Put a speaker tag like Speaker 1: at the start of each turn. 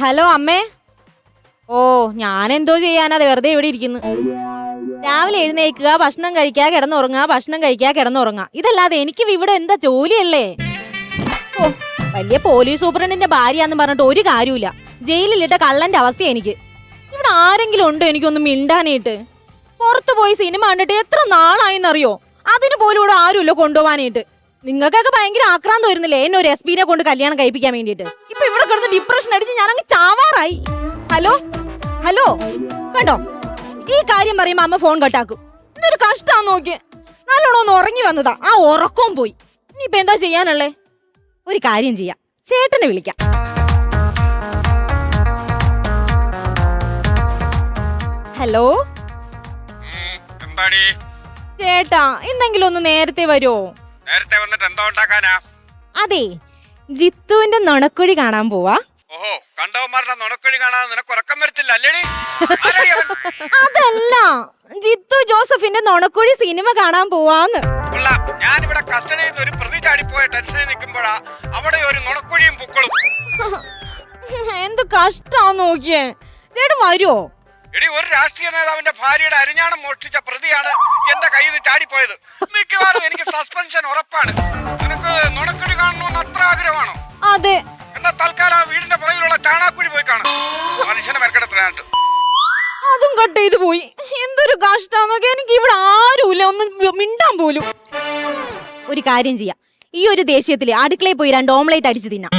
Speaker 1: Hello അമ്മേ. ഓ ഞാനെന്തോ ചെയ്യാനത് വെറുതെ ഇവിടെ ഇരിക്കുന്നു. രാവിലെ എഴുന്നേൽക്കുക, ഭക്ഷണം കഴിക്കുക, കിടന്നുറങ്ങുക, ഭക്ഷണം കഴിക്കുക, കിടന്നുറങ്ങുക. ഇതല്ലാതെ എനിക്ക് ഇവിടെ എന്താ ജോലിയല്ലേ? ഓ വലിയ പോലീസ് സൂപ്രണ്ടിന്റെ ഭാര്യയാന്ന് പറഞ്ഞിട്ട് ഒരു കാര്യമില്ല. ജയിലിലിട്ട കള്ളന്റെ അവസ്ഥ എനിക്ക്. ഇവിടെ ആരെങ്കിലും ഉണ്ടോ എനിക്കൊന്ന് മിണ്ടാനായിട്ട്? പുറത്തു പോയി സിനിമ കണ്ടിട്ട് എത്ര നാളായിന്നറിയോ? അതിന് പോലും ഇവിടെ ആരുമില്ല കൊണ്ടുപോകാനായിട്ട്. നിങ്ങൾക്കൊക്കെ ഭയങ്കര ആക്രാന്തം വരുന്നില്ലേ എന്നെ ഒരു SP നെ കൊണ്ട് കല്യാണം കഴിപ്പിക്കാൻ വേണ്ടിയിട്ട്? ഇപ്പൊ ഇവിടെ കിടന്ന് ഡിപ്രഷൻ അടിച്ച് ഞാൻ അങ്ങ് ചാവാറായി. ഹലോ ഹലോ, കണ്ടോ ഈ കാര്യം പറയുമ്പോ അമ്മ ഫോൺ കട്ടാക്കും. എന്തൊരു കഷ്ടാന്ന് നോക്കിയേ. നല്ലോണം ഒന്ന് ഉറങ്ങി വന്നതാ, ആ ഉറക്കവും പോയി. ഇനിയിപ്പൊ എന്താ ചെയ്യാനുള്ളേ? ഒരു കാര്യം ചെയ്യാം, ചേട്ടനെ വിളിക്കാം. ഹലോ ചേട്ടാ, ഇന്നെങ്കിലും ഒന്ന് നേരത്തെ വരുമോ?
Speaker 2: നേരത്തെ വന്നിട്ട് എന്തോ ഉണ്ടാക്കാനാ?
Speaker 1: അതെ, ജിത്തുവിന്റെ നുണക്കുഴി കാണാൻ പോവാ.
Speaker 2: ഓഹോ, കണ്ടവന്മാരുടെ നുണക്കുഴി കാണാൻ നിനക്ക് ഉറക്കം വരത്തില്ല അല്ലേടി?
Speaker 1: അതല്ല, ജിത്തു ജോസഫിന്റെ നുണക്കുഴി സിനിമ കാണാൻ പോവാന്ന്.
Speaker 2: ഞാനിവിടെ കസ്റ്റഡിയിൽ നിന്ന് ഒരു പ്രതി ചാടിപ്പോയ ടെൻഷനിൽ നിൽക്കുമ്പോഴാ അവിടെ ഒരു നുണക്കുഴിയും പൂക്കളും.
Speaker 1: എന്ത് കഷ്ടാന്ന് നോക്കിയേ. ചേട്ടൻ വരുമോ?
Speaker 2: എടി, ഒരു രാഷ്ട്രീയ നേതാവിന്റെ ഭാര്യയുടെ അരിഞ്ഞാണം മോഷ്ടിച്ച പ്രതിയാണ് എന്റെ കയ്യിൽ നിന്ന് ചാടിപ്പോയത്. മിക്കവാറും എനിക്ക് സസ്പെൻഷൻ ഉറപ്പാണ്. നിനക്ക് നുണക്കുഴി കാണണമെന്ന് അത്ര ആഗ്രഹമാണോ?
Speaker 1: അതെ.
Speaker 2: എന്നാ തൽക്കാലം വീടിന്റെ പുറകിലുള്ള ചാണാക്കുഴി പോയി കാണാം. മനുഷ്യനെ മെനക്കെടുത്തിട്ട്
Speaker 1: അതും കട്ട് ചെയ്ത് പോയി. എന്തൊരു കഷ്ടാന്നൊക്കെ. എനിക്ക് ഇവിടെ ആരുമില്ല ഒന്ന് മിണ്ടാൻ പോലും. ഒരു കാര്യം ചെയ്യാം, ഈ ഒരു ദേഷ്യത്തില് അടുക്കളയിൽ പോയി 2 ഓംലേറ്റ് അടിച്ച് തിന്നാം.